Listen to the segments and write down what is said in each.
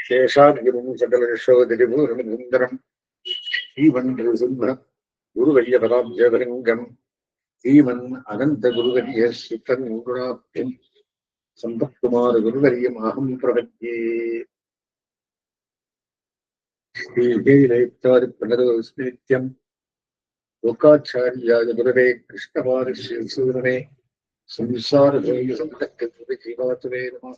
சேஷாத்குரும் சகலயசோதிரிபூரணசுந்தரம் ஸ்ரீமன் சிம்ம குருவரியபராப்ஜபலிங்கம் ஸ்ரீமன் அனந்த குருவரிய சுத்தன் குணாப்திம் சம்பத்குமார குருவரியம் அகம் பிரபத்யே. ஸ்ரீஹேலைத்தாரி பிரணரோஸ்மித்யம் லோகாச்சாரியாய குருவே கிருஷ்ணபாரிசூரனே சம்சாரதேய சந்தக்க ஜீவாத்துவே நம.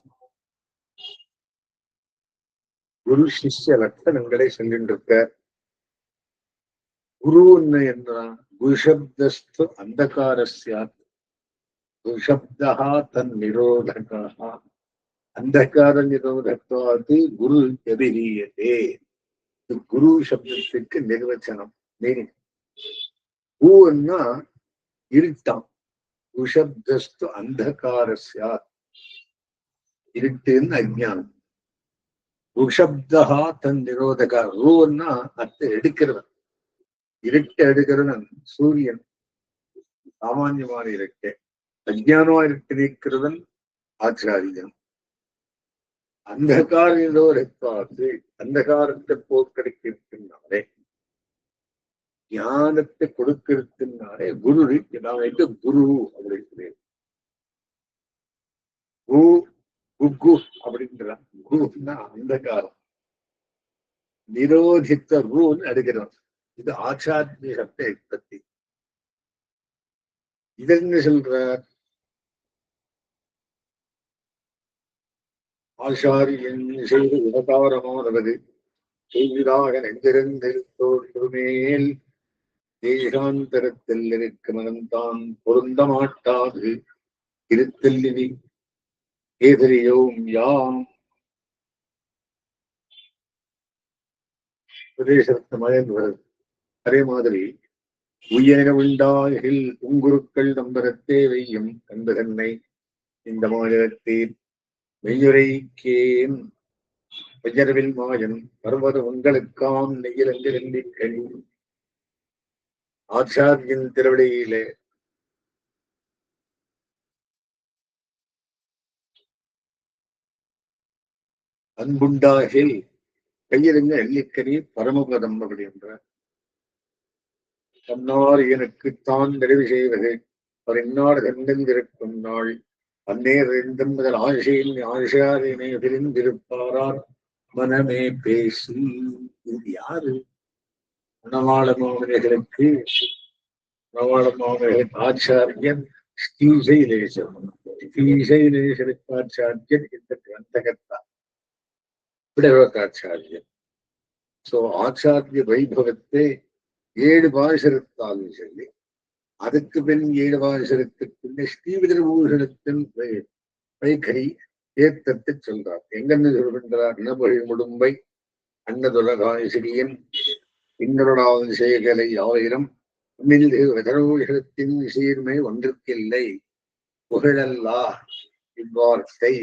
குரு சிஷ்ய லட்சணங்களை சொல்லின்றிருக்க. குரு என்றான் குஷப்தஸ்து அந்தகாரஸ்யாத் குஷப்தா தன் நிரோதகா அந்தகார நிரோதத்வாது குரு எதிரியதே. குரு சப்தத்துக்கு நிர்வச்சனம் மீனிங். பூன்னா இருட்டாம். குஷப்தஸ்து அந்தகாரஸ்யாத் இருட்டுன்னு அஜ்ஞானம். குஷப்தா தன் நிரோதகா ரூன்னா அத்தை எடுக்கிறவன், இருட்டை எடுக்கிறவன் சூரியன். சாமான்யமான இருட்டை அஜ்ஞானமா இருட்டு நீக்கிறவன் ஆச்சாரியன். அந்தகார நிரோதத்வாது அந்தகாரத்தை போக்கடிக்கிறதுனாலே ஞானத்தை கொடுக்கிறதுனாலே குரு குரு அப்படின்னு குகு அப்படின்றான். குருன்னா அந்தகாரம் நிரோதித்த ரூன்னு எடுக்கிறவன். இது ஆச்சாரிய சப்த உற்பத்தி. இதென்ன சொல்றார்? ஆச்சாரியன் செய்து உபகாரமானவது செய்வதாக நெஞ்சிருந்தோல் தேசாந்தரத்தில் இருக்க மனம்தான் பொருந்த மாட்டாது இருத்தல்லினி ஏதரியோம் யாம். பிரதேசத்து மயன் வருது. அதே மாதிரி உயர உண்டாயில் உங்குருக்கள் நம்பரத்தே வையும் கண்பதன்னை இந்த மாநிலத்தில் மெய்யுரைக்கேன் பெயர்வில் மாயன் பர்வத உங்களுக்காம் நெய்யிலங்கில் ஆச்சாரியன் திருவடியிலே அன்புண்டாகில் கையிலுங்க எல்லிக்கனி பரமபதம் அப்படி என்ற தன்னார் எனக்குத்தான் நிறைவு செய்வது அவர் இன்னார் கண்டிருக்கும் நாள் அந்நேர் முதல் ஆசையின் ஆசாரியனை பிரிந்திருப்பாரார் மனமே பேசி. இது யாரு? மணவாள மாமனிகளுக்கு மணவாள மாமனிகளுக்கு ஆச்சாரியன் ஸ்ரீசைலேசன். ஸ்ரீசைலேசனுக்கு ஆச்சாரியன் இந்த கிரந்தகர்த்தா விடவக்காச்சாரியன். சோ ஆச்சாரிய வைபவத்தை 7 பாசரத்தாலும் சொல்லி அதுக்கு பின் 7 பாசரத்துக்கு ஸ்ரீவிதரபூஷணத்தின் வைகரி ஏத்தத்தை சொல்றார். எங்கன்னு சொல்கின்றார்? இனபொழி முடும்பை அன்னதுலகாசிரியன் இன்னொருடாவது செய்கலை 1000 விதரபூஷணத்தின் சீர்மை ஒன்றுக்கில்லை புகழல்லா இவ்வார்த்தை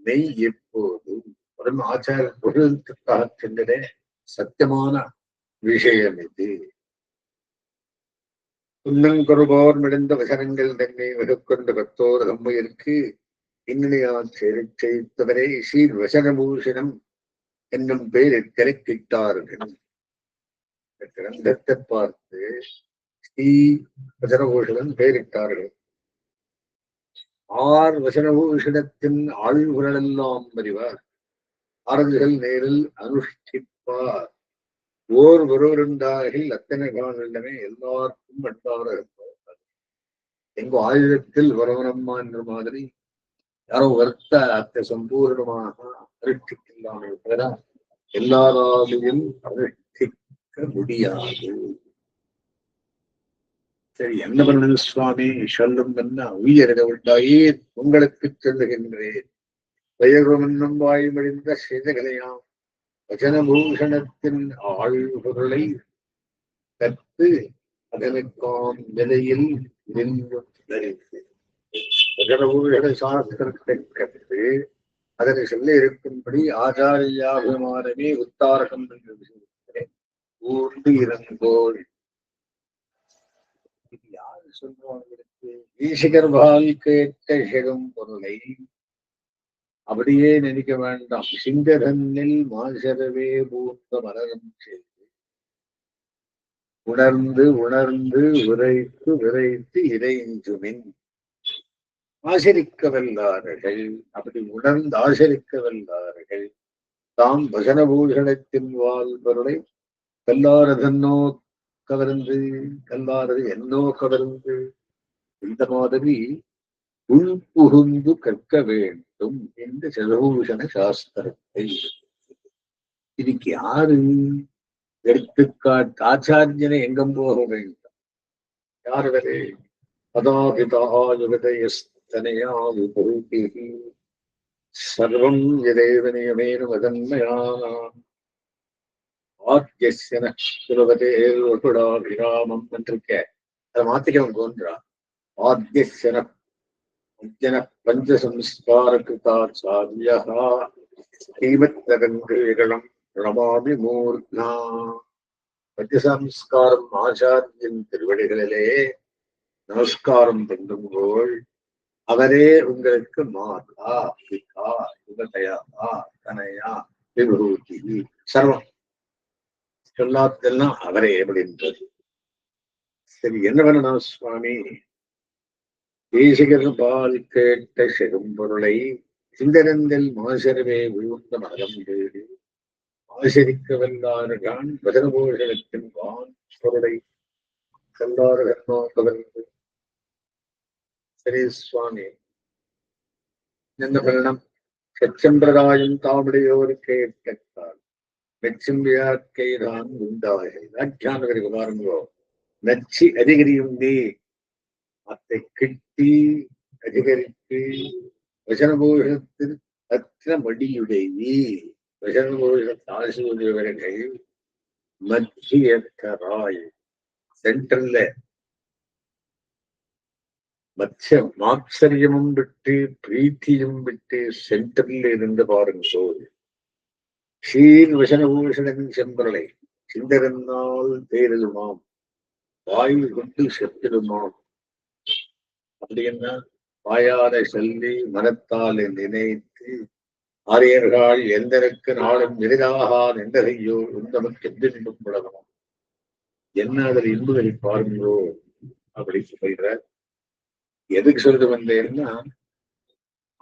மெய் எப்போது. உடனே ஆச்சார புகழத்துக்காக சென்றதே சத்தியமான விஷயம் இது. உன்னங்கொருபோர் மிடந்த வசனங்கள் தன்னை மிகக்கொண்ட பக்தோர் தம்மையிற்கு இன்னையால் செய்தவரே ஸ்ரீ வசனபூஷணம் என்னும் பெயர் திரைக்கிட்டார்கள். கிரந்தத்தை பார்த்து ஸ்ரீ வசனபூஷணம் பெயரிட்டார்கள். வசனபூஷணத்தின் ஆழ்வுகளெல்லாம் அறிவார், ஆறுதல் நேரில் அனுஷ்டிப்பார். ஒருவருண்டாகில் அத்தனை காலமே எல்லாருக்கும் அன்பாக இருப்பார். எங்க ஆயுதத்தில் வரவனம்மா என்ற மாதிரி யாரோ வருத்த அத்தை சம்பூர்ணமாக அனுஷ்டிக்கலாமே தவிர எல்லாராலையும் அனுஷ்டிக்க முடியாது. சரி, என்ன பண்ணது சுவாமி சொல்லும் என்ன உயிரிட உண்டாயே உங்களுக்கு சொல்லுகின்றேன். வயகுமன்னும் வாய்மொழிந்த செய்தகளையாம் வசனபூஷணத்தின் ஆழ்பொருளை கற்று அதனுக்காம் நிலையில் நின்று தரித்து வசனபூஷண சாஸ்திரத்தை கற்று அதனை சொல்ல இருக்கும்படி ஆச்சாரியாபிமானமே உத்தாரகம் என்று ஊர்ந்து இருந்தோள். யாரு சொல்றவங்களுக்கு ஈசகர்பால் கேட்ட செடும் பொருளை அப்படியே நினைக்க வேண்டாம். சிங்கதன்னில் மாசரவே பூத்த மலரம் செய்து உணர்ந்து உணர்ந்து விரைத்து விரைத்து இறைஞ்சுமின் ஆசரிக்க வல்லார்கள். அப்படி உணர்ந்து ஆசரிக்க வல்லார்கள் தாம் வசனபூஷணத்தின் வாழ் பொருளை கல்லாரதன்னோ கவர்ந்து, கல்லாரது என்னோ கவர்ந்து, இந்த மாதிரி உள்புகுந்து கற்க வேண்டும் இந்த சதபூஷண சாஸ்திரத்தை. இதுக்கு யாரு எடுத்துக்காட்டு? ஆச்சாரியனை எங்கும் போக வேண்டும். யார் வரை அதாபிதாயுகதயஸ்தனையா விபூதி சர்வம் எதேவ நியமேன வதன்மயானாம் ஆத்யஸ்யன சுலபதேர் வகுடாபிராமம் என்றிருக்க. அதை மாத்திக்கவன் தோன்றா. ஆத்யஸ்யன உஜ்ஜன பஞ்சசம்ஸ்கார கிருதாச்சாரியா ஸ்ரீமத்தரங்கேகளம் பிரணமாமி மூர்த்னா. பஞ்சசம்ஸ்காரம் ஆச்சாரியன் திருவடிகளிலே நமஸ்காரம் பண்ணும்போது அவரே உங்களுக்கு மாதா பிதா யுகதயா தனயா விபூதி சர்வம் சொல்லாத்தெல்லாம் அவரே அப்படின்றது. சரி, என்ன பண்ணணும் சுவாமி? தேசிகர் பால் கேட்ட செரும்பொருளை சிந்தனந்தில் மாசரவே விழுந்த மரம் தேடி ஆசரிக்க வல்லாறுகான் பதனபோஷனத்தின் வான் பொருளை கல்லாறு கர்ணோ கவர்ந்து. சரி சுவாமி, என்ன பண்ணணும்? சச்சம்பிரதாயம் தாமுடையோர் கேட்டால் மெச்சும் வியாக்கைதான் உண்டாகை. வியாக்கியானவருக்கு பாருங்கோ, நச்சு அதிகரியுந்தே அதை கிட்டி அதிகரித்து வசனபோஷத்தில் அத்த மடியுடையி வசனபோஷத்தை ஆசிரியவர்கள் மத்தியராய் சென்டர்ல மத்திய மாத்சரியமும் விட்டு பிரீத்தியும் விட்டு சென்டர்ல இருந்து பாருங்கோ. ஷீர் வசனபூஷணன் செம்பரலை சிந்தரனால் தேரலுமாம் வாயு கொண்டு செத்திடுமாம். அப்படி என்ன? வாயார சொல்லி மனத்தால் நினைத்து ஆரியர்கள் எந்தனுக்கு நாளும் எளிதாக நின்றதையோ உந்தமக்கு எந்தின்பும் பழகணும். என்ன அதில் இன்புகளை பாருங்களோ அப்படி சொல்ற. எதுக்கு சொல்றது வந்தேன்னா,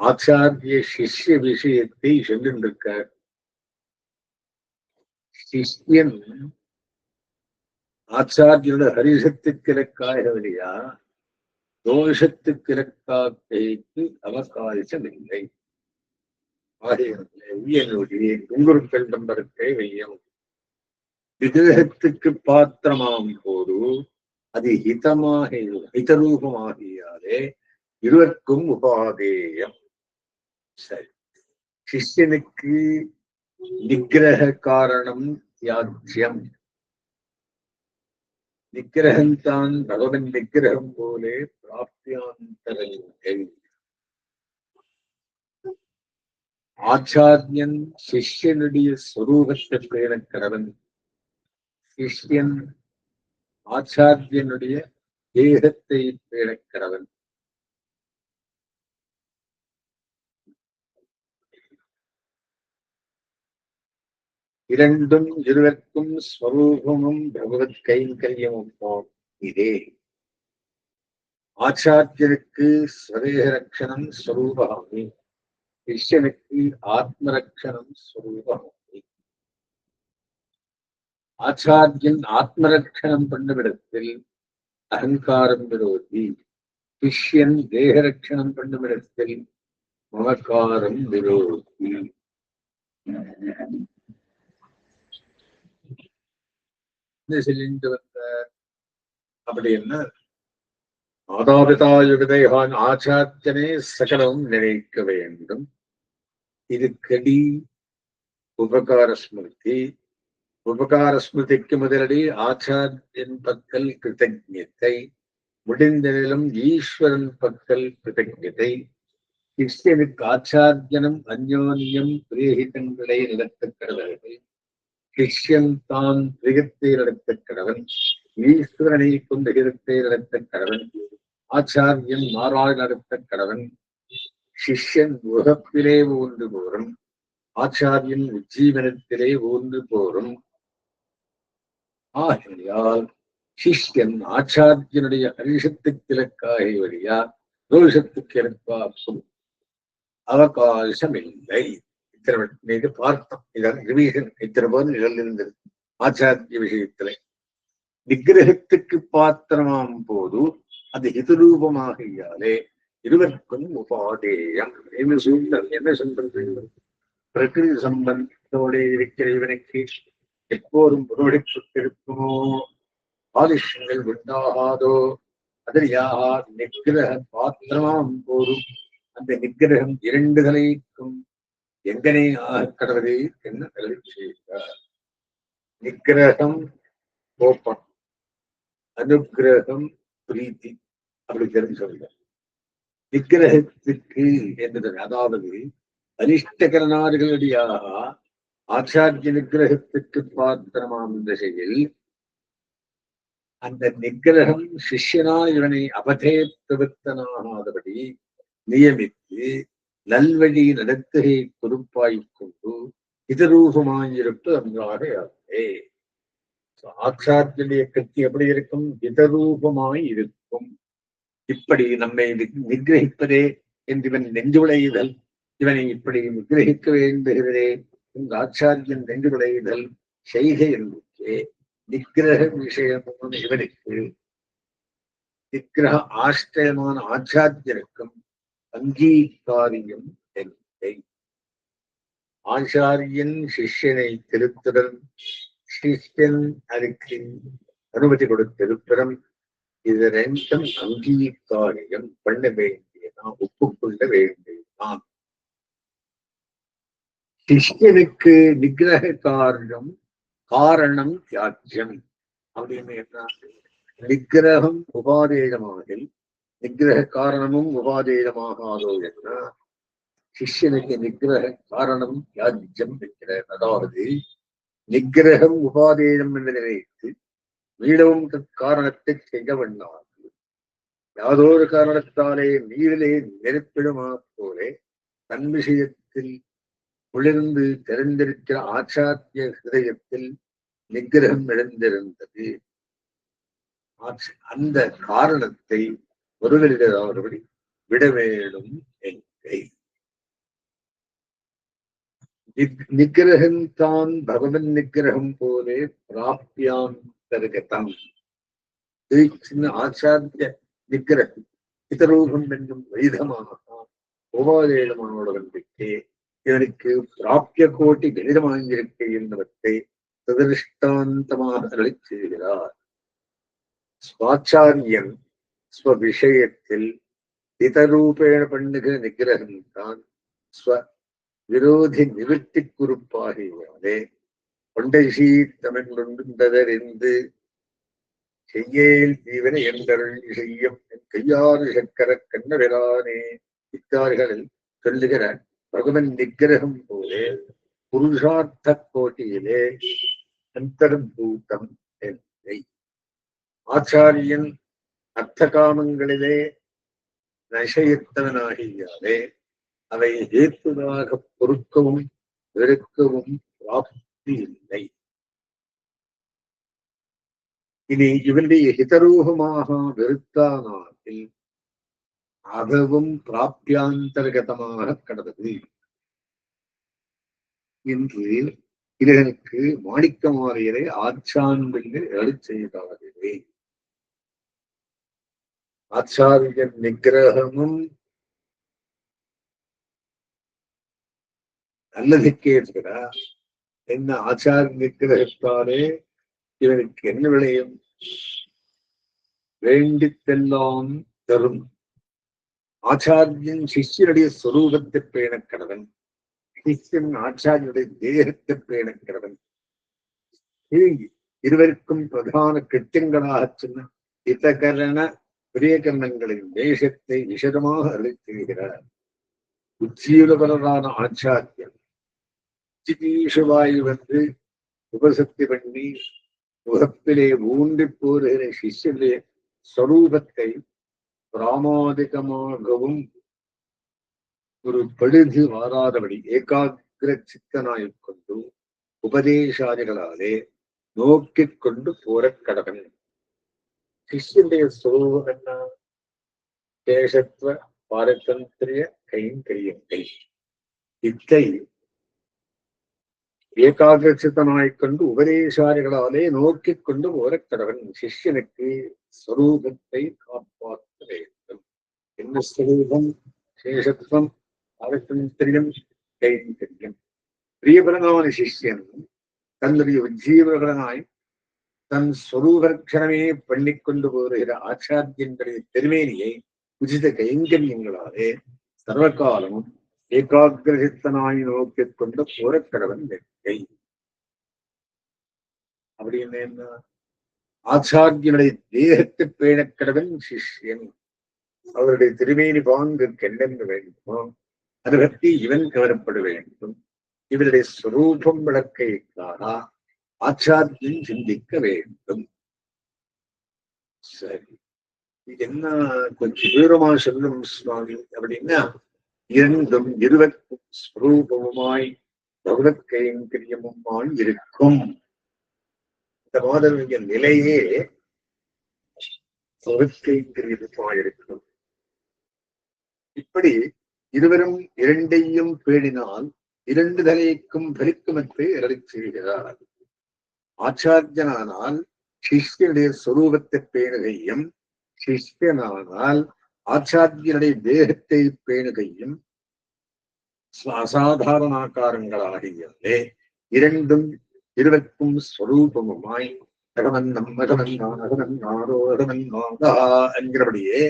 ஆச்சாரிய சிஷ்ய விஷயத்தை சொல்லிட்டு இருக்க. சிஷ்யன் ஆச்சாரியோட ஹரிசத்துக்கு இலக்காகவில்லையா, தோஷத்துக்கு இலக்காக்கைக்கு அவகாசம் இல்லை. ஆகிய குங்குருக்கள் நம்பருக்கை வையம் விதேகத்துக்கு பாத்திரமாம் போது அது ஹிதமாக ஹிதரூபமாகியாலே இருவருக்கும் உபாதேயம். சரி, சிஷ்யனுக்கு நிகிரக காரணம் தியாஜ்யம். நிகிரகம்தான் பகவன் நிகிரகம் போலே பிராப்தியாந்தரங்கள். ஆச்சாரியன் சிஷ்யனுடைய ஸ்வரூபத்தை பேணக்கிறவன், சிஷ்யன் ஆச்சாரியனுடைய தேகத்தை பேணக்கிறவன். இரண்டும் இருவருக்கும் ஸ்வரூபமும் பகவத் கைங்கரியமும் இதே. ஆச்சாரியனுக்கு ஸ்வதேக ரட்சணம் ஸ்வரூபமாமி, சிஷ்யனுக்கு ஆத்மரட்சணம் ஸ்வரூபமாமி. ஆச்சாரியன் ஆத்மரட்சணம் பண்ணுமிடத்தில் அகங்காரம் விரோதி, சிஷ்யன் தேகரட்சணம் பண்ணுமிடத்தில் மமக்காரம் விரோதி. சொல்லிட்டு வந்த அப்படி என்ன? மாதாபிதாயுகதைகான் ஆச்சாரியனே சகலம் நினைக்க வேண்டும். இதுக்கடி உபகார ஸ்மிருதி. உபகார ஸ்மிருதிக்கு முதலடி ஆச்சாரியன் பக்கல் கிருத்தஜ்ஞத்தை, முடிந்ததிலும் ஈஸ்வரன் பக்கல் கிருத்தஜ்ஞத்தை. கிறிஸ்டியனுக்கு ஆச்சாரியனும் அந்யோன்யம் பிரேகிதங்களை நடத்த கடவர்கள். கிறிஸ்டியன் தான் பிரியத்தை நடத்த கடவன், ஈஸ்வரனை கொண்டு இடத்தை நடத்த கடவன். ஆச்சாரியன் மாறாக நடத்த கடவன். சிஷ்யன் முகப்பிலே ஊன்று போரும், ஆச்சாரியன் உஜ்ஜீவனத்திலே ஊன்று போரும். ஆகையால் சிஷ்யன் ஆச்சாரியனுடைய ஹரிஷத்துக்கு இலக்காகி வழியா ரோஷத்துக்கு இலக்காக்கும் அவகாசமில்லை. இத்தனை மீது பார்த்தோம். இதான் ரிவிஷன். இத்தனை போது நிகழ்ந்திருந்தது ஆச்சாரிய விஷயத்திலே. நிகிரகத்துக்கு பாத்திரமாம் போது அது ஹிதரூபமாகையாலே இருவருக்கும் உபாதேயம். என்ன சூழ்நிலை, என்ன சொல்றது? பிரகிருதி சம்பந்தத்தோட இருக்கிற இவனுக்கு எப்போதும் புரோடிப்பட்டிருக்குமோ, ஆதிஷங்கள் உண்டாகாதோ, அதிரியாக நிகிரக பாத்திரமாம் போதும் அந்த நிகிரகம் இரண்டு தலைக்கும் எங்கனே ஆக கடவுளே என்ன கல்வி செய்கிறார். நிகிரகம் கோபம், அனுகிரகம் பிரீத்தி, அப்படி தெரிஞ்சு சொல்ல. நிகிரகத்துக்கு என்பது அதாவது அனிஷ்டகரனார்களுடையாக ஆச்சாரிய நிகிரகத்துக்கு பாத்திரமாம் திசையில் அந்த நிகிரகம் சிஷ்யனால் இவனை அபதேத்தவித்தனாகாதபடி நியமித்து நல்வழி நடத்துகை பொறுப்பாய்க்கொண்டு இதரூபமாயிருப்பு அன்றாடையாகவே. ஆச்சாரிய கத்தி எப்படி இருக்கும்? இதரூபமாய் இருக்கும். இப்படி நம்மை நிகிரகிப்பதே என்று இவன் நெஞ்சு விளையுதல், இவனை இப்படி நிகிரகிக்க வேண்டுகிறதே இந்த ஆச்சாரியன் நெஞ்சு விளையுதல் செய்கை என்றே நிகிரக விஷயமான இவனுக்கு நிகிரக ஆஷ்டயமான ஆச்சாரியனுக்கும் அங்கீகாரியம் இல்லை. ஆச்சாரியன் சிஷ்யனை திருத்தடன், சிஷ்யன் அதுக்கு அனுமதி கொடுத்திருப்பிடம், இது ரெண்டும் அங்கீகாரியம் பண்ண வேண்டியதான், ஒப்புக்கொள்ள வேண்டியதான். சிஷ்யனுக்கு நிகிரக காரணம் தியாஜ்யம் அப்படின்னு என்ன? நிகிரகம் உபாதேயமாகில் நிகிரக காரணமும் உபாதேயமாகாதோ என்ன? சிஷ்யனுக்கு நிகிரக காரணம் தியாஜ்யம் என்கிற, அதாவது நிகிரகம் உபாதேயம் என்று நினைத்து மீளவும் காரணத்தை செய்ய வேண்டாது. யாதொரு காரணத்தாலே நீரிலே நெருப்பிடுமா போலே தன் விஷயத்தில் குளிர்ந்து தெரிந்திருக்கிற ஆச்சாரிய ஹிருதயத்தில் நிகிரகம் எழுந்திருந்தது. அந்த காரணத்தை ஒருவரிடபடி விட வேண்டும் என்கை. நிகிரகம்தான் பகவன் நிகிரகம் போலே பிராப்தியாந்தர்கதம். சின்ன ஆச்சாரிய நிகிரகம் இதரூபம் என்னும் வைதமாக உபாதேயமானோடவன்பிற்கே இவனுக்கு பிராப்திய கோட்டி கணிதமாயிருக்க என்பவற்றை சதிருஷ்டாந்தமாக அருளி செய்கிறார். ஸ்வாச்சாரியன் ஸ்வ விஷயத்தில் இதரூபேண பண்ணுகிற நிகிரகம்தான் ஸ்வ விரோதி நிவர்த்தி குறிப்பாகியாலே கொண்டை சீத்தமென்றொன்றதறிந்து செய்யேல் தீவன என்றருள் செய்யும் கையாறு சக்கர கண்ணவிரானே இத்தார்களில் சொல்லுகிற பகவன் நிகிரகம் போலே புருஷார்த்த கோட்டியிலே அந்தர்பூதம் இல்லை. ஆச்சாரியன் அர்த்த காமங்களிலே நசையத்தவனாகியாலே அவை ஏற்றுதாக பொறுக்கவும் வெறுக்கவும் பிராப்தி இல்லை. இனி இவனுடைய ஹிதரூபமாக வெறுத்தானாவில் அதுவும் பிராப்தியாந்தர்கதமாக கடந்தது என்று இதற்கு மாணிக்கமாரியரை ஆச்சான்கள் எழு செய்தார்களே. ஆச்சாரியன் நிகிரகமும் நல்லதுக்கே இருக்கிறா. என்ன ஆச்சாரிய நிகிரகத்தாலே இவனுக்கு என்ன விளையும்? வேண்டித்தெல்லாம் தரும். ஆச்சாரியன் சிஷ்யனுடைய சொரூபத்தை பேண கடவன், சிஷ்யன் ஆச்சாரியனுடைய தேகத்தை பேண கடவன். இருவருக்கும் பிரதான கிருத்தியங்களாக சொன்ன இதகரண பிரியகரணங்களின் தேசத்தை விசதமாக அளித்திருக்கிறார். உஜ்ஜீவபரரான ஆச்சாரியன் ஜிகீஷவாயு வந்து உபசக்தி பண்ணி முகப்பிலே ஊன்றி போருகிற சிஷ்யனுடைய ஸ்வரூபத்தை பிராமாதிகமாகவும் ஒரு பழுது வாராதபடி ஏகாகிர சித்தனாய்க் கொண்டு உபதேசாதிகளாலே நோக்கிக் கொண்டு போற கடவன். சிஷ்யனுடைய சுரூபம் என்ன? சேஷத்துவ பாரதந்திரிய கைங்கரியங்கள். இத்தை ஏகாகிரசித்தனாய்க் கொண்டு உபதேசாரிகளாலே நோக்கிக் கொண்டு போற கடவன். சிஷ்யனுக்கு ஸ்வரூபத்தை காப்பாற்ற வேண்டும். என்ன ஸ்வரூபம்? சேஷத்துவம் பாரதந்திரியம் கைங்கரியம். பிரியபரனான சிஷ்யன் தன்னுடைய உஜ்ஜீவகனாய் தன் ஸ்வரூபரட்சணமே பண்ணிக்கொண்டு போகிற ஆச்சாரியனுடைய திருமேனியை உச்சித கைங்கரியங்களாலே சர்வகாலமும் ஏகாகிரசித்தனாய் நோக்கிக் கொண்டு போரக்கடவன் வெற்றி. அப்படின்னு என்ன? ஆச்சாரியனுடைய தேகத்தை பேணக்கடவன் சிஷ்யன். அவருடைய திருமேனி பாங்கிற்கு என்னென்ன வேண்டுமோ அது பற்றி இவன் கவரப்பட வேண்டும். இவருடைய ஸ்வரூபம் விளக்கைக்காக ஆச்சாரியன் சிந்திக்க வேண்டும். சரி, இது என்ன கொஞ்சம் தூரமா சொல்லும் சுவாமி அப்படின்னா, இரண்டும் இருவருக்கும் ஸ்வரூபமுமாய் பகவத் கைங்கரியமுமாய் இருக்கும். இந்த மாதவிய நிலையே பகவத் கைங்கரியமுமாய் இருக்கும். இப்படி இருவரும் இரண்டையும் பேணினால் இரண்டு தலைக்கும் பலிக்குமத்தை அருளி செய்கிறார். ஆச்சாரியனானால் சிஷ்யனுடைய சொரூபத்தை பேணுகையும், சிஷ்யனானால் ஆச்சாரியனுடைய தேகத்தை பேணுகையும் அசாதாரணாக்காரங்களாகியவே இரண்டும் இருவருக்கும் ஸ்வரூபமுமாய் என்கிறபடியே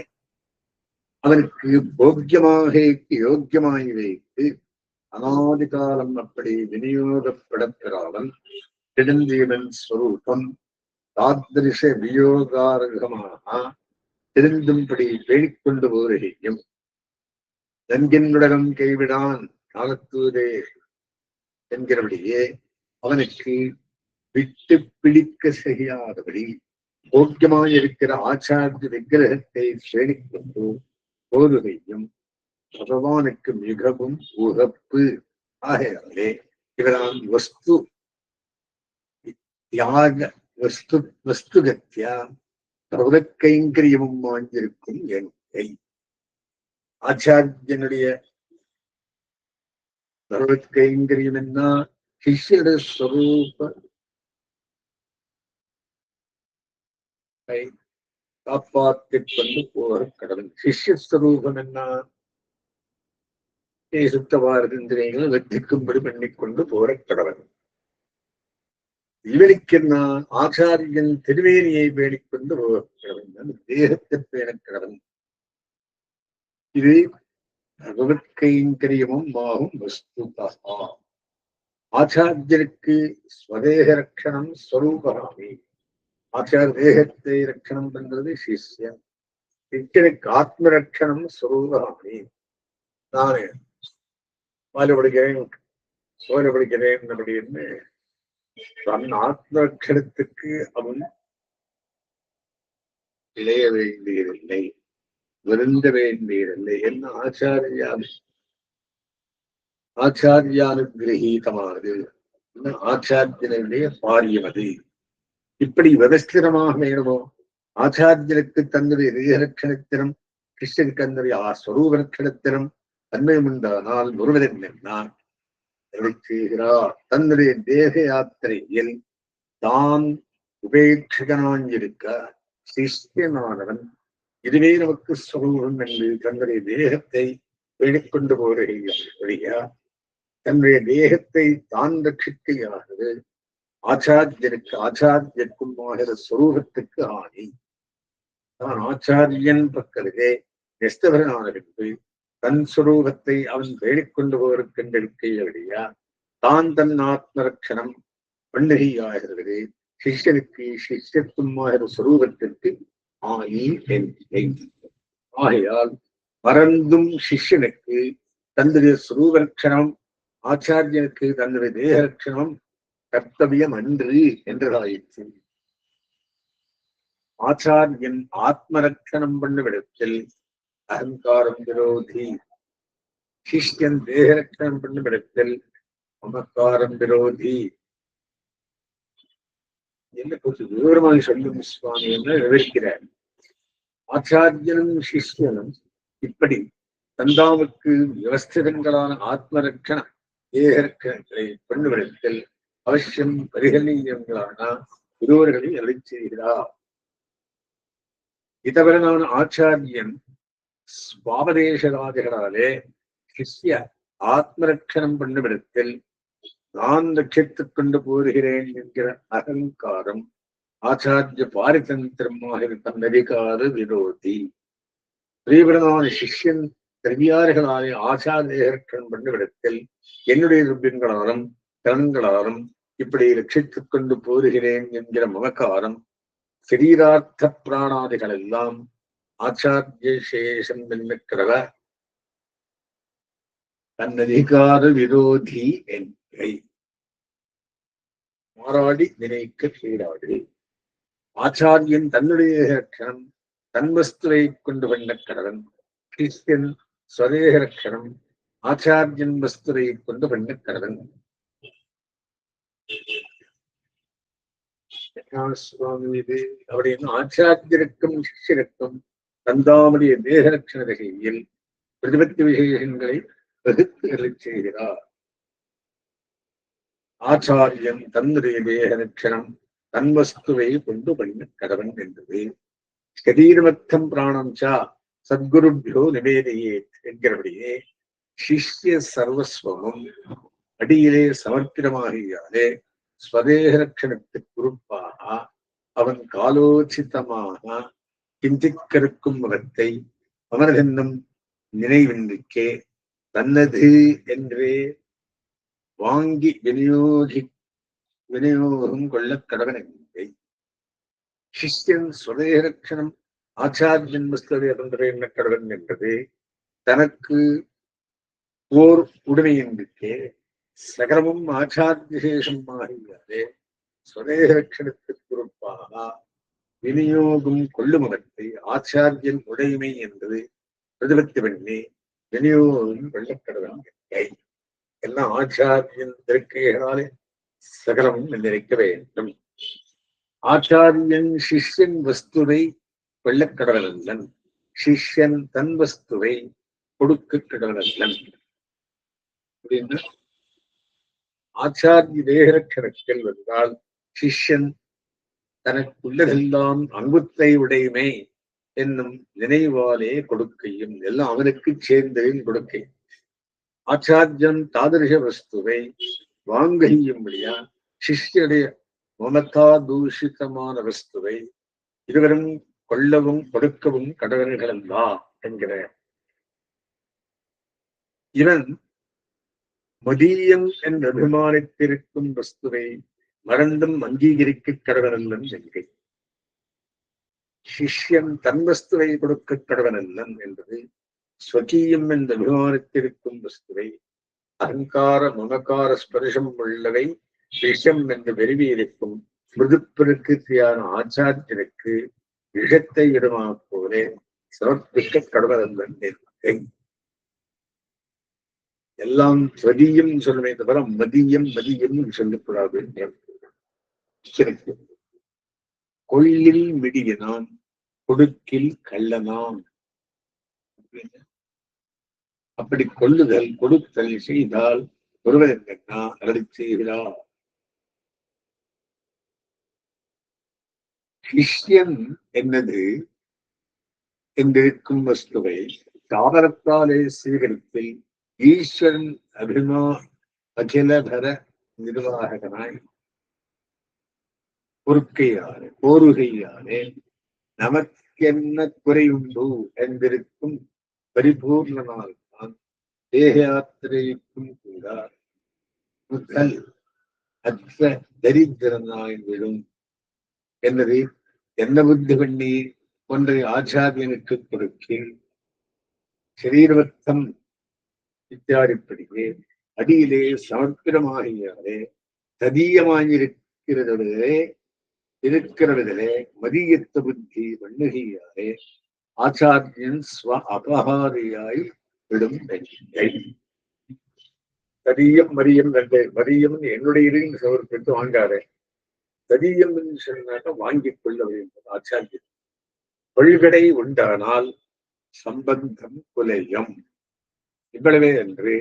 அவனுக்கு போக்கியமாக யோக்கியமாய் வைத்து அநாதிகாலம் அப்படி விநியோகப்படப்பெறாமல் திருந்தியவன் ஸ்வரூபம் தாத்ரிஷ வியோகாரகமாக திருந்தும்படி பேணிக்கொண்டு போரையும் நன்கின்னுடகம் கைவிடான் காலத்தூரே என்கிறபடியே அவனுக்கு விட்டு பிடிக்க செய்யாதபடி போக்கியமாயிருக்கிற ஆச்சாரிய விக்கிரகத்தை பேணிக்கொண்டு போருகையும் பகவானுக்கு மிகவும் உகப்பு. ஆகையாலே இவரான் வஸ்து தியாக வஸ்துகத்தியா பகவத் கைங்கரியமும் வாங்கியிருக்கும் எண்ணை. ஆச்சாரியனுடைய பகவத் கைங்கரியம் என்ன? சிஷ்யட ஸ்வரூப காப்பாற்றிக் கொண்டு போகிற கடவுள். சிஷ்யஸ்வரூபம் என்ன? சுத்தவாரந்திரியங்கள் வெற்றிக்கும்படி பண்ணிக்கொண்டு போகிற கடவுள். இவனுக்கு ஆச்சாரியன் திருவேணியை பேணிக்கொண்டு போகிற கடவுள், தேகத்தை பேண கடவுள். இது பகவத் கைங்கரியமும் ஆகும் வஸ்துதா. ஆச்சாரியனுக்கு ஸ்வதேக ரட்சணம் ஸ்வரூபகாமி. ஆச்சார தேகத்தை ரட்சணம் பண்றது சிஷ்யன். சிஷ்யனுக்கு ஆத்ம ரட்சணம் ஸ்வரூபகாமி. நானே பால் படிக்கிறேன் சோலை படிக்கிறேன் அப்படின்னு தன் ஆத்ம ரட்சணத்துக்கு அவன் இளைய வேண்டியதில்லை, வருந்த வேண்டியதில்லை. என்ன? ஆச்சாரியானுகிரகீதமானது, ஆச்சாரியனுடைய பாரியம் அது. இப்படி விவஸ்திரமாக வேணுமோ ஆச்சாரியனுக்கு தன்னுடைய தேகரட்சணத்தினம், கிருஷ்ணனுக்கு தன்னுடைய ஸ்வரூப ரட்சணத்தினம் தன்மையும் உண்டானால் ஒருவரின் நான் செய்கிறார். தன்னுடைய தேக யாத்திரையில் தான் உபேட்சகனாயிருக்க சிஷ்யனானவன் இதுவே நமக்கு ஸ்வரூபம் என்று தன்னுடைய தேகத்தை வெளிக்கொண்டு போகிற தன்னுடைய தேகத்தை தான் ரட்சிக்கையாகிறது. ஆச்சாரியனுக்கு ஆச்சாரியக்கும் ஆகிற ஸ்வரூபத்துக்கு ஆணி. தான் ஆச்சாரியன் பக்கத்திலே நெஸ்தவரனானவருக்கு தன் சுரூபத்தை அவன் வேடிக்கொண்டு போவதற்கென்றிருக்கையா தான் தன் ஆத்மரட்சணம் பண்ணுகையாகிறது. சிஷ்யனுக்கு சிஷ்யத்துவமாகிற சுரூபத்திற்கு ஆணி என்கை. ஆகையால் பரந்தும் சிஷ்யனுக்கு தன்னுடைய சுரூபரட்சணம், ஆச்சாரியனுக்கு தன்னுடைய தேகரட்சணம் கர்த்தவியம் அன்று என்றதாயிற்று. ஆச்சாரியன் ஆத்மரட்சணம் பண்ணுவிடத்தில் அகங்காரம் விரோதி, சிஷ்யன் தேகரட்சணம் பண்ணும் இடத்தில் மமக்காரம் விரோதி என்ன கொஞ்சம் விவரமாக சொல்லும் சுவாமி என்று விவரிக்கிறார். ஆச்சாரியனும் சிஷ்யனும் இப்படி தந்தாவுக்கு வியவஸ்திதங்களான ஆத்மரட்சண தேகரட்சணங்களை பண்ணுவிடத்தில் அவசியம் பரிகரணீயங்களான இருவர்களை அருளி செய்கிறார். இதவரனான ஆச்சாரியன் சுவாபதேசராதிகளாலே சிஷ்ய ஆத்மரட்சணம் பண்ணுமிடத்தில் நான் ரட்சித்துக் கொண்டு போருகிறேன் என்கிற அகங்காரம் ஆச்சாரிய பாரிதந்திரமாக தன்னதிகார விரோதி. பிரியவரனான சிஷ்யன் திரவியார்களாலே ஆச்சாரியரட்சணம் பண்ணுமிடத்தில் என்னுடைய துர்பியங்களாலும் கலன்களாலும் இப்படி ரட்சித்துக் கொண்டு போருகிறேன் என்கிற மமக்காரம் சரீரார்த்த பிராணாதிகள் எல்லாம் ஆச்சாரிய சேஷம் என்னிக்கிறவ தன்னதிகார விரோதி என்பை மாறாடி நினைக்க சீராடு. ஆச்சாரியன் தன்னுடைய ரட்சணம் தன் வஸ்துவை கொண்டு பண்ண கடவன். கிறிஸ்தியன் ஸ்வதேக ரட்சணம் ஆச்சாரியன் வஸ்துவை கொண்டு பண்ண கடவன். சுவாமி இது அப்படின்னு ஆச்சாரியருக்கும் சிஷ்யருக்கும் தந்தாமுடைய தேகரட்சண வகையில் பிரதிபத்தி விசேஷங்களை வகுத்து செய்கிறார். ஆச்சாரியன் தன்னுடைய தேகரட்சணம் தன் வஸ்துவை கொண்டு பண்ண கடவன் என்பது சரீரமத்தம் பிராணம் சா சத்குருபியோ நிவேதையே என்கிறபடியே சிஷ்ய சர்வஸ்வமும் அடியிலே சமர்ப்பிதமாகியாலே ஸ்வதேகரட்சணத்துக்கு பொறுப்பாக அவன் காலோச்சிதமாக கிஞ்சிக்கருக்கும் முகத்தை அமர்தென்னும் நினைவின்றிக்கே தன்னது என்றே வாங்கி விநியோகம் கொள்ள கடவன் என்பதை சிஷ்யன் ஸ்வதேகரட்சணம் ஆச்சாரியன் வஸ்துவை என்ன கடவன் என்பது தனக்கு ஓர் உடமையின்றிக்கே சகலமும் ஆச்சாரியசேஷம் ஆகியாலே ஸ்வதேகரட்சணத்துக்கு பொறுப்பாக விநியோகம் கொள்ளுமுகத்தை ஆச்சாரியன் உடைமை என்பது பிரதிபத்தி பண்ணி விநியோகம் கொள்ளக்கடவன் இல்லை. எல்லாம் ஆச்சாரியன் இருக்கைகளாலே சகலமும் நினைக்க வேண்டும். ஆச்சாரியன் சிஷ்யன் வஸ்துவை கொள்ளக்கடவன் அல்லன், சிஷ்யன் தன் வஸ்துவை கொடுக்க கடவன் அல்லன். அப்படின்னா ஆச்சாரிய தேகரட்சணத்தில் வந்தால் சிஷ்யன் தனக்குள்ளதெல்லாம் அங்குத்தை உடைமை என்னும் நினைவாலே கொடுக்கையும் எல்லாம் அவனுக்கு சேர்ந்ததில் கொடுக்கை. ஆச்சாரியன் தாதரிச வஸ்துவை வாங்கையும்படியா சிஷ்யனுடைய மமதா தூஷிதமான வஸ்துவை இருவரும் கொள்ளவும் கொடுக்கவும் கடவர்கள் அல்லா என்கிற இவன் மதியம் என்று அபிமானித்திருக்கும் வஸ்துவை மறந்தும் அங்கீகரிக்க கடவனல்லன் என்கை. சிஷ்யன் தன் வஸ்துவை கொடுக்க கடவனல்லன் என்பது ஸ்வகீயம் என்று அபிமானித்திருக்கும் வஸ்துவை அகங்கார மமகார ஸ்பர்ஷம் உள்ளவை விஷம் என்று வெறுவியிருக்கும் மிருதுப்பிற்குத்தியான ஆச்சாரியனுக்கு விஷத்தை இடமா போலே சமர்ப்பிக்க கடவனல்லன் என்பதை எல்லாம் ஸ்வதீயம் சொல்லுமே தவிர மதியம் சொல்லக்கூடாது. கொள்ளில் மிடியனான் கொடுக்கில் கள்ளனான். அப்படி கொள்ளுதல் கொடுத்தல் செய்தால் ஒருவருக்கா அருளி செய்கிறார். சிஷ்யன் என்னது என்றிருக்கும் வஸ்துவை சாதனத்தாலே சீகரிப்பில் ஈஸ்வரன் அகிலதர நிர்வாகனாய் கோருகையாலே நமக்கென்ன குறையுண்டு என்றிருக்கும் பரிபூர்ணனால் தான் தேக யாத்திரைக்கும் கூட முதல் அற்ற தரித்திரனாய் விடும் என்னது என்ன புத்தி பண்ணி ஒன்றை ஆச்சாரியனுக்கு கொடுக்கீழ் சரீரவத்தம் இத்தியாதிப்படியே அடியிலே சமர்ப்பிதமாகியாலே இருக்கிறதிலே மதியத்த புத்தி பண்ணுகையாலே ஆச்சாரியன் ஸ்வ அபகாரியாய் விடும் சதியம் மரியம் ரெண்டு மரியம் என்னுடைய சமர்ப்பித்து வாங்காரு சதியம் என்று சொன்னாக்க வாங்கிக் கொள்ள வேண்டும் ஆச்சாரியர் கொள்கடை உண்டானால் சம்பந்தம் குலையம் இவ்வளவே என்று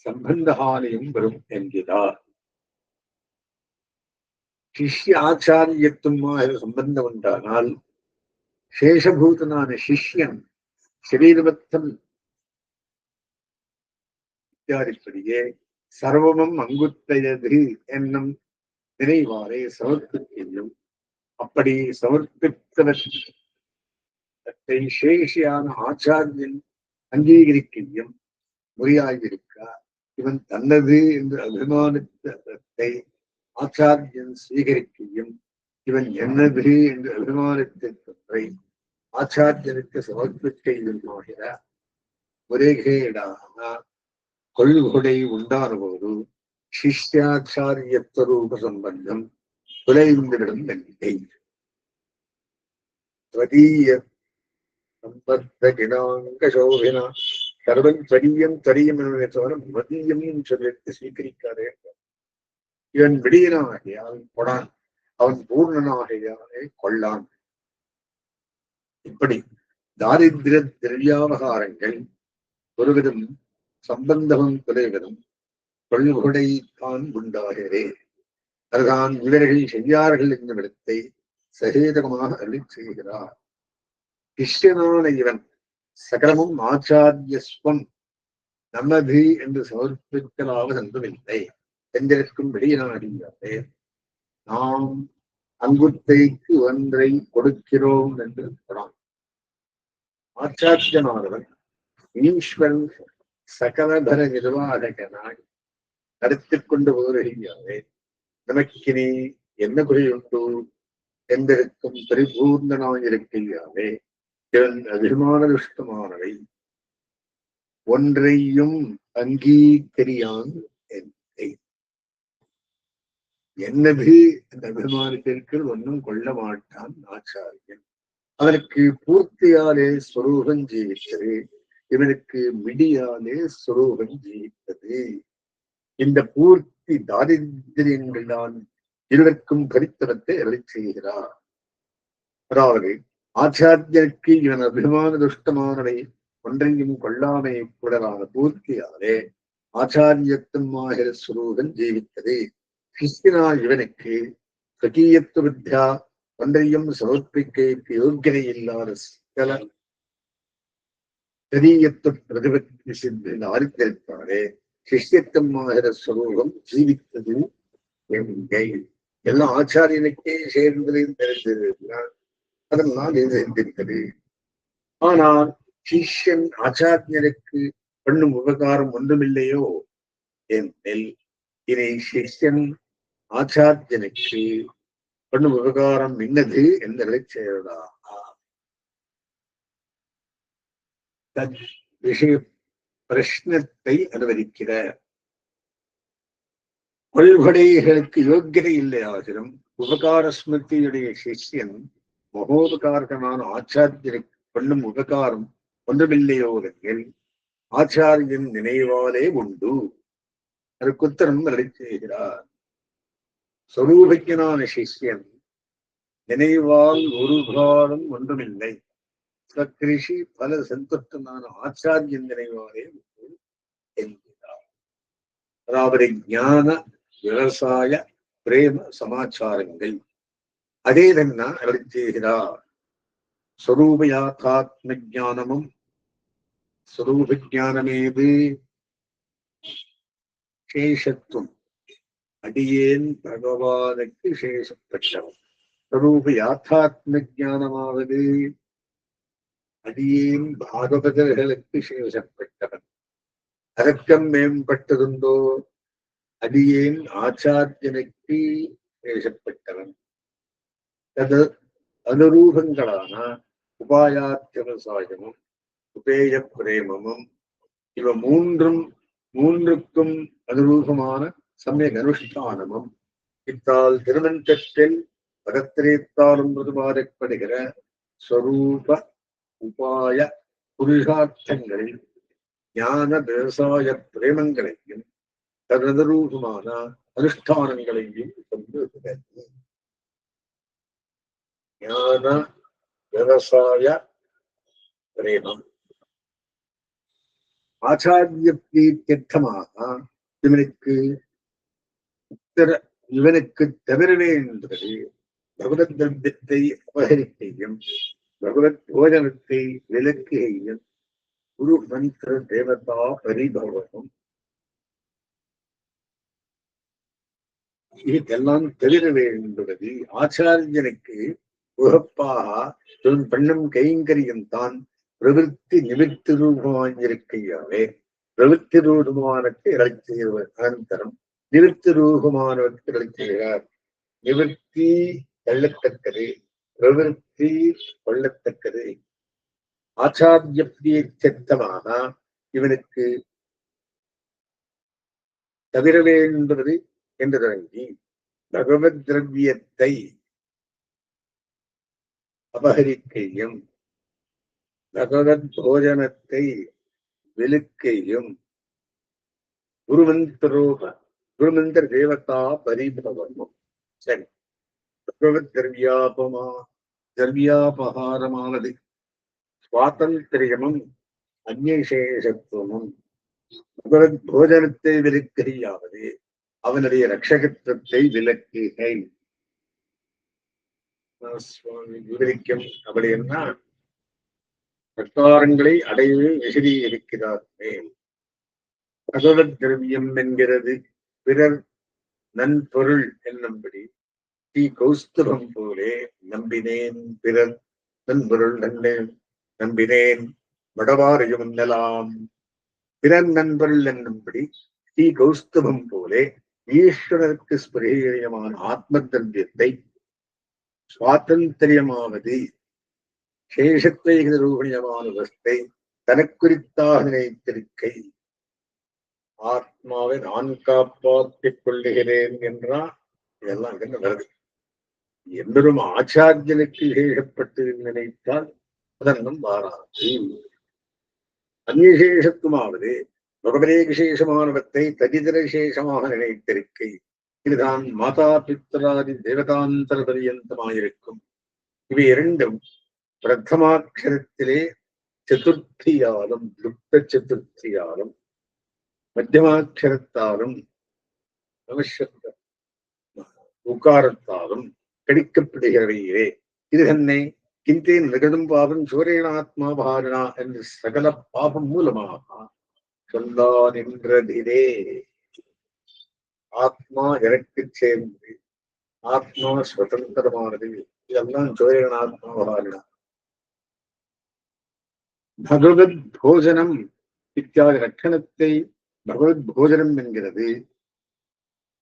சம்பந்தஹானியும் வரும் என்கிறார். சிஷ்ய ஆச்சாரியத்துவமாக சம்பந்தம் உண்டானால் சேஷபூதனான சிஷ்யன் சரீரபத்தம் இத்தியாதிப்படியே சர்வமும் அங்குத்தையது என்னும் நினைவாரே சமர்ப்பிக்கையும் அப்படி சமர்ப்பித்தவற்றை சேஷியான ஆச்சாரியன் அங்கீகரிக்கையும் முறையாயிருக்கா இவன் தன்னது என்று அபிமானித்ததை ஆச்சாரியன் ஸ்வீகரிக்கையும் இவன் என்னது என்று அபிமானித்ததை ஆச்சாரியனுக்கு சமர்ப்பிக்கையுமாகிற முறைகேடான கொள்கொடை உண்டான போது சிஷ்யாச்சாரியத்வரூப சம்பந்தம் குலைந்துவிடும் நம்பிக்கை. ஸ்வதீய சம்பத்த கிணாங்க சோபினா சர்வன் ஸ்வதீயம் தரியம் என்பதை தவிர மதியம் சொல்லிட்டு ஸ்வீகரிக்காதே. இவன் விடியனாகையால் கொடான், அவன் பூர்ணனாகையாலே கொள்ளான். இப்படி தாரித்திர திரவியாவகாரங்கள் ஒருவிதம் சம்பந்தமும் குறைவதும் கொள்கொடைத்தான் உண்டாகிறே. அதுதான் இவர்கள் செய்யார்கள் என்ற விடத்தை சகேதகமாக அருளி செய்கிறார். கிருஷ்ணனான இவன் சகலமும் ஆச்சாரியஸ்வம் நமது என்று சமர்ப்பிக்கலாவது அன்பமில்லை என்றிருக்கும் வெளியினாடியாரே நாம் அங்குத்தைக்கு ஒன்றை கொடுக்கிறோம் என்று இருக்கிறான். ஆச்சாரியனானவன் ஈஸ்வரன் சகலபர நிர்வாகனாய் நடத்திக் கொண்டு வருகிறாரே நமக்கினே என்ன குறையுண்டு என்றிருக்கும் பரிபூர்ணனாயிருக்கிறாரே இவன் அபிமான துஷ்டமானவை ஒன்றையும் அங்கீகரியான் என்னது அந்த அபிமானத்திற்கு ஒன்றும் கொள்ள மாட்டான் ஆச்சாரியன். அவனுக்கு பூர்த்தியாலே ஸ்வரூபம் ஜீவித்தது, இவனுக்கு மிடியாலே ஸ்வரூபம் ஜீவித்தது. இந்த பூர்த்தி தாரித்திரியங்களால் இருவருக்கும் கரித்தனத்தை அருளி செய்கிறார். அதாவது ஆச்சாரியனுக்கு இவன் அபிமான துஷ்டமானவை ஒன்றையும் கொள்ளாமை கூடலான பூர்த்தியாலே ஆச்சாரியத்துவமாகிற ஸ்வரூபம் ஜீவித்தது. கிருஷ்ணனால் இவனுக்கு சகீயத்து வித்யா ஒன்றையும் சமர்ப்பிக்க யோக்கியதை இல்லாத சில சரீயத்து பிரதிபத்தி சிந்து ஆரித்திருப்பாரே சிஷ்யத்துவமாகிற ஸ்வரூபம் ஜீவித்தது என்கை. எல்லாம் ஆச்சாரியனுக்கே சேர்ந்தது தெரிந்திருக்கிறார், அதனால் இது தெரிந்திருக்கிறது. ஆனால் சிஷ்யன் ஆச்சாரியனுக்கு பண்ணும் உபகாரம் ஒன்றுமில்லையோ என்றில் இதை சிஷ்யன் ஆச்சாரியனுக்கு பண்ணும் உபகாரம் என்னது என்பதை செய்யறதா விஷய பிரஷ்னத்தை அனுமதிக்கிற கொள்கொடைகளுக்கு யோக்கியதை இல்லையாகிலும் உபகார ஸ்மிருதியுடைய சிஷ்யன் மகோபகாரகமான ஆச்சாரியனுக்கு பண்ணும் உபகாரம் ஒன்றுமில்லையோ என்கில் ஆச்சாரியன் நினைவாலே உண்டு. அதற்கு உத்தரம் அருளி செய்கிறார். சொரூபஜனான சிஷ்யன் நினைவால் ஒரு காலம் ஒன்றுமில்லை. கிருஷி பல சந்துஷ்டனான ஆச்சாரியன் நினைவாலே உண்டு என்கிறார். அதாவது ஞான விவசாய பிரேம சமாச்சாரங்கள் அதே தன்னா அருளி செய்கிறார். ஸ்வரூப யாத்தாத்ம ஜானமும் ஸ்வரூப ஜானமேது சேஷத்துவம் அடியேன் பகவானுக்கு சேஷப்பட்டவன். ஸ்வரூப யாத்தாத்ம ஜானமாவது அடியேன் பாகவதர்களுக்கு சேஷப்பட்டவன். அரக்கம் மேம்பட்டதுண்டோ அடியேன் ஆச்சாரியனுக்கு சேஷப்பட்டவன். அது அனுரூபங்களான உபாயாத்திய விவசாயமும் உபேய பிரேமமும் இவ மூன்றுக்கும் அனுரூபமான சமயக் அனுஷ்டானமும் இத்தால் திருமந்தத்தில் பகத்திரேத்தாலும் பிரதிபாதப்படுகிற ஸ்வரூப உபாய புருஷார்த்தங்களில் ஞான விவசாய பிரேமங்களையும் தரதரூபமான அனுஷ்டானங்களையும் சொல்லுகிறது. ஞான விவசாய பிரேமம் ஆச்சாரிய பிரீத்தியர்த்தமாக இவனுக்கு தவிரவே என்பது பகவத் திரவியத்தை அபகரிக்கையும் பகவத் போஜனத்தை விலக்குகையும் குரு மந்திர தேவதா பரிபவமும் இதெல்லாம் தவிர வேண்டுவது ஆச்சாரியனுக்கு உகப்பாக பண்ணும் கைங்கரியம் தான் பிரவருத்தி நிவர்த்தி ரூபமாயிருக்கையாவே பிரவருத்தி ரூபமானத்தை இழை செய்வர் அனந்தரம் நிவர்த்தி ரூபமானவருக்கு இழை செய்கிறார். நிவர்த்தி கொள்ளத்தக்கது, பிரவருத்தி கொள்ளத்தக்கது. ஆச்சாரிய பிரியத்தமாக இவனுக்கு தவிர வேண்டுவது என்று தொடங்கி பகவத் திரவியத்தை அபகரிக்கையும் பகவத் போஜனத்தை விலுக்கையும் குருமந்திர தேவதா பரிபவமும். சரி, பகவத் திரவியாபகாரமானது சுவாதந்திரியமும் அந்நியசேஷத்துவமும் பகவத் போஜனத்தை விலக்கையாவது அவனுடைய ரட்சகத்துவத்தை விலக்குகை. விவரிக்கும் அப்படி என்ன பிரகாரங்களை அடையவே விசதீകരിக்கிறார்களே. பகவத் திரவியம் என்கிறது பிறர் நன்பொருள் என்னும்படி ஸ்ரீ கௌஸ்துபம் போலே நம்பினேன் பிறர் நன்பொருள் நம்பினேன் வடவாரையும் முன்னலாம். பிறர் நண்பொருள் என்னும்படி ஸ்ரீ கௌஸ்துபம் போலே ஈஸ்வரருக்கு ஸ்பிரேயமான ஆத்ம திரவியத்தை சுவாதந்திரியமாவது சேஷத்வைக ரூபணியமான வஸ்தை தனக்குறித்தாக நினைத்திருக்கை. ஆத்மாவை நான் காப்பாற்றிக் கொள்ளுகிறேன் என்றால் இதெல்லாம் என்ன வருது. எந்தரும் ஆச்சாரியனுக்கு விசேஷப்பட்டு நினைத்தால் அதன்னும் வாராது. அந்நியசேஷத்துவமாவது பகவதே விசேஷமானவத்தை தனிதர விசேஷமாக நினைத்திருக்கை. இதுதான் மாதா பித்ராதி தேவதாந்தர பரியந்தமாயிருக்கும். இவை இரண்டும் பிரதமாட்சரத்திலே சதுர்த்தியாலும் லுப்த சதுர்த்தியாலும் மத்தியமாட்சரத்தாலும் உக்காரத்தாலும் கடிக்கப்படுகிறவையே. இது தன்னை கிந்தே நிகழும் பாவம் சூரியனாத்மா பாரணா என்று சகல பாபம் மூலமாக சொல்லான் என்றதிலே. ஆத்மா எனக்கு சேர்ந்து ஆத்மா சுதந்திரமானது. இதெல்லாம் சூரியனாத்மா பாரணா. பகவத் போஜனம் இத்தியாதி ரட்சணத்தை பகவத் போஜனம் என்கிறது.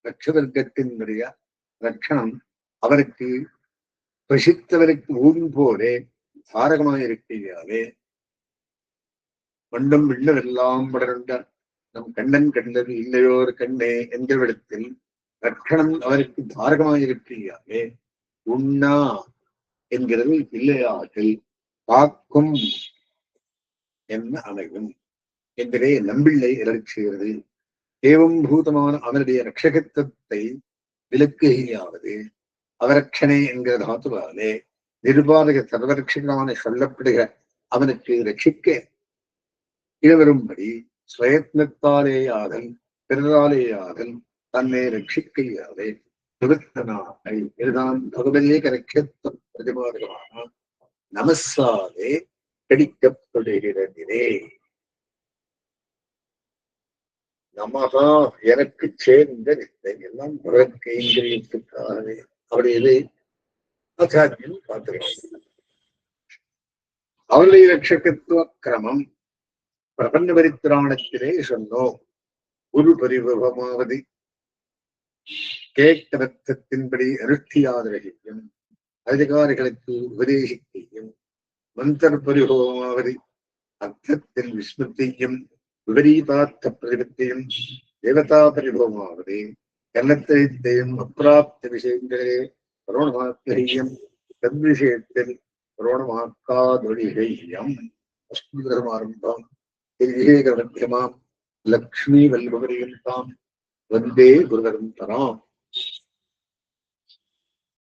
ரட்சவர்க்கத்தினுடைய ரட்சணம் அவருக்கு பிரசித்தவருக்கு ஊன் போலே தாரகமாயிருக்கையாலே மண்டம் விண்ணவெல்லாம் படர்ந்த நம் கண்ணன் கண்டது இல்லையோர் கண்ணே என்கிறவிடத்தில் ரட்சணம் அவருக்கு தாரகமாயிருக்கையாலே உண்ணா என்கிறது இல்லையாகில் காக்கும் என்ன அமையும் என்கிறே நம்பிள்ளை இறக்கிறது. ஏவம் பூதமான அவனுடைய ரட்சகத்துவத்தை விலக்குகையாவது அவரட்சணை என்கிற தாத்துவாலே நிர்வாக சர்வரட்சகமான சொல்லப்படுகிற அவனுக்கு ரட்சிக்க இடவரும்படி சுயத்னத்தாலேயாதல் பிறராலேயாதல் தன்னை ரட்சிக்கையாலே நிவர்த்தனாகை. இதுதான் பகவதே ரட்சத்துவம் பிரதிபாதகமான நமசாலே கடிக்கப்படுகிறதே. நமகா எனக்கு சேர்ந்த நிலை எல்லாம் பகவத் கைங்கரியத்துக்காகவே. அப்படி இது ஆச்சாரியன் பார்த்துக்கலாம். அவருடைய ரட்சகத்துவ கிரமம் பிரபஞ்ச பரித்திராணத்திலே சொன்னோம். ஒரு பரிபவமாவது கேட்டத்தின்படி அனுஷ்டியாதரையும் அதிகாரிகளுக்கு உபதேசிக்கையும் மந்திர பரிபவமாவது அர்த்தத்தில் விஸ்மிருத்தியும் விபரீதார்த்த பிரதிபத்தையும் தேவதா பரிபவமாவது கர்ணத்தையும் அப்பிராப்த விஷயங்களே புரோணமாக்கையும் தத்விஷயத்தில் புரோணமாக்காதொழிகையம். அஸ்மதர்மாரம்பம் மத்தியமாம் லக்ஷ்மி வல்லபரியந்தாம் வந்தே குருதரந்தராம்.